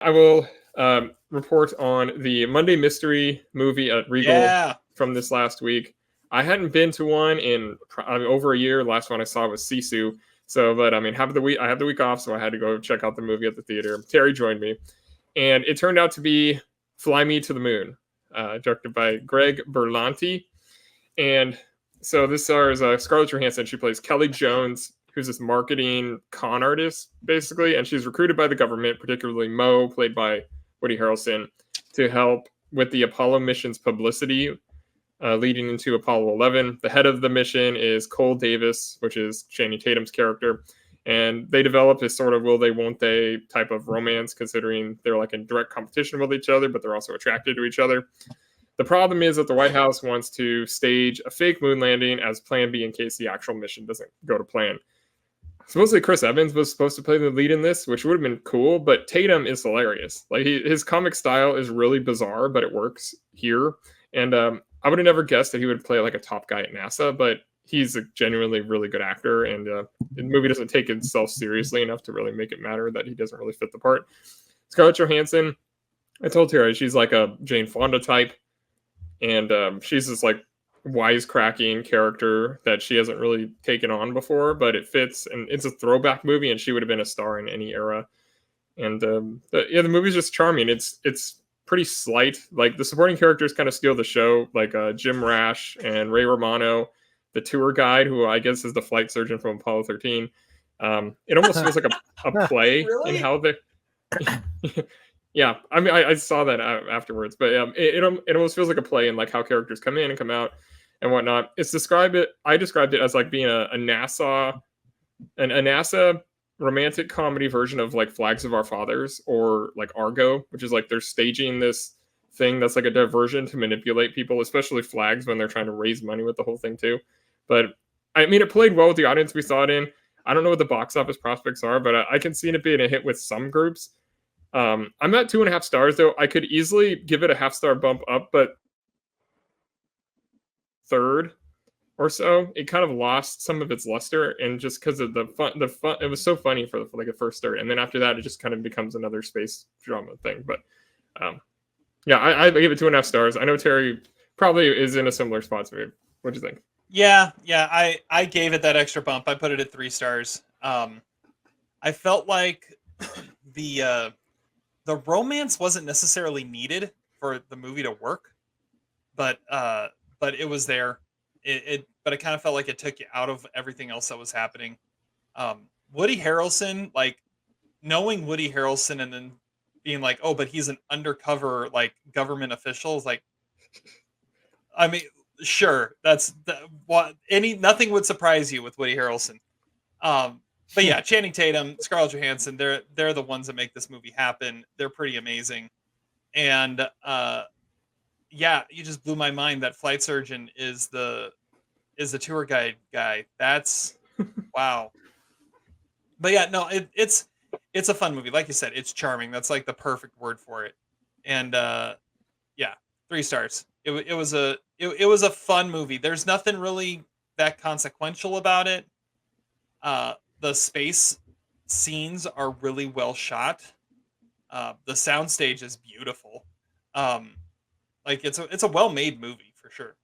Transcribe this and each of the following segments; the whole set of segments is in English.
I will report on the Monday Mystery movie at Regal from this last week. I hadn't been to one in over a year. The last one I saw was Sisu. So, but I mean, I have the week off, so I had to go check out the movie at the theater. Terry joined me, and it turned out to be Fly Me to the Moon, directed by Greg Berlanti. And so this stars Scarlett Johansson. She plays Kelly Jones, who's this marketing con artist, basically, and she's recruited by the government, particularly Mo, played by Woody Harrelson, to help with the Apollo mission's publicity leading into Apollo 11. The head of the mission is Cole Davis, which is Channing Tatum's character, and they develop this sort of will they, won't they type of romance, considering they're like in direct competition with each other, but they're also attracted to each other. The problem is that the White House wants to stage a fake moon landing as plan B in case the actual mission doesn't go to plan. Supposedly Chris Evans was supposed to play the lead in this, which would have been cool, but Tatum is hilarious. Like his comic style is really bizarre, but it works here. And I would have never guessed that he would play like a top guy at NASA, but he's a genuinely really good actor, and the movie doesn't take itself seriously enough to really make it matter that he doesn't really fit the part. Scarlett Johansson, I told Terry, she's like a Jane Fonda type, and she's this like wisecracking character that she hasn't really taken on before, but it fits, and it's a throwback movie, and she would have been a star in any era. And the movie's just charming. It's pretty slight. Like the supporting characters kind of steal the show, like Jim Rash and Ray Romano, the tour guide, who I guess is the flight surgeon from Apollo 13. It almost feels like a play in how they. Yeah, I mean, I saw that afterwards, but it almost feels like a play in like how characters come in and come out and whatnot. I described it as like being a NASA romantic comedy version of like Flags of Our Fathers or like Argo, which is like they're staging this thing that's like a diversion to manipulate people, especially Flags, when they're trying to raise money with the whole thing too. But I mean, it played well with the audience we saw it in. I don't know what the box office prospects are, but I can see it being a hit with some groups. I'm at 2.5 stars though. I could easily give it a half-star bump up, but third or so, it kind of lost some of its luster, and just because of the fun, it was so funny for like the first third, and then after that, it just kind of becomes another space drama thing. But yeah, I give it 2.5 stars. I know Terry probably is in a similar spot to me. What do you think? Yeah, I gave it that extra bump. I put it at 3 stars. I felt like the romance wasn't necessarily needed for the movie to work, but it was there. But it kind of felt like it took you out of everything else that was happening. Woody Harrelson, like knowing Woody Harrelson and then being like, oh, but he's an undercover like government official, is like, I mean, sure, nothing would surprise you with Woody Harrelson. But yeah, Channing Tatum, Scarlett Johansson, they're the ones that make this movie happen. They're pretty amazing. And yeah, you just blew my mind that flight surgeon is the tour guide guy. That's wow. But yeah, no, it's a fun movie. Like you said, it's charming. That's like the perfect word for it. And yeah, 3 stars. It was a fun movie. There's nothing really that consequential about it. The space scenes are really well shot. The soundstage is beautiful. Like it's a well-made movie for sure.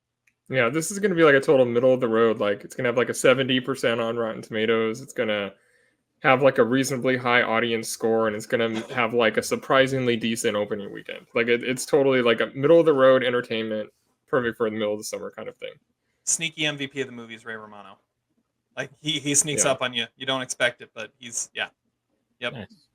Yeah, this is going to be like a total middle of the road. Like it's going to have like a 70% on Rotten Tomatoes. It's going to have like a reasonably high audience score, and it's going to have like a surprisingly decent opening weekend. Like it's totally like a middle of the road entertainment, perfect for the middle of the summer kind of thing. Sneaky MVP of the movie is Ray Romano. Like he sneaks up on you. You don't expect it, but he's yeah. Yep. Nice.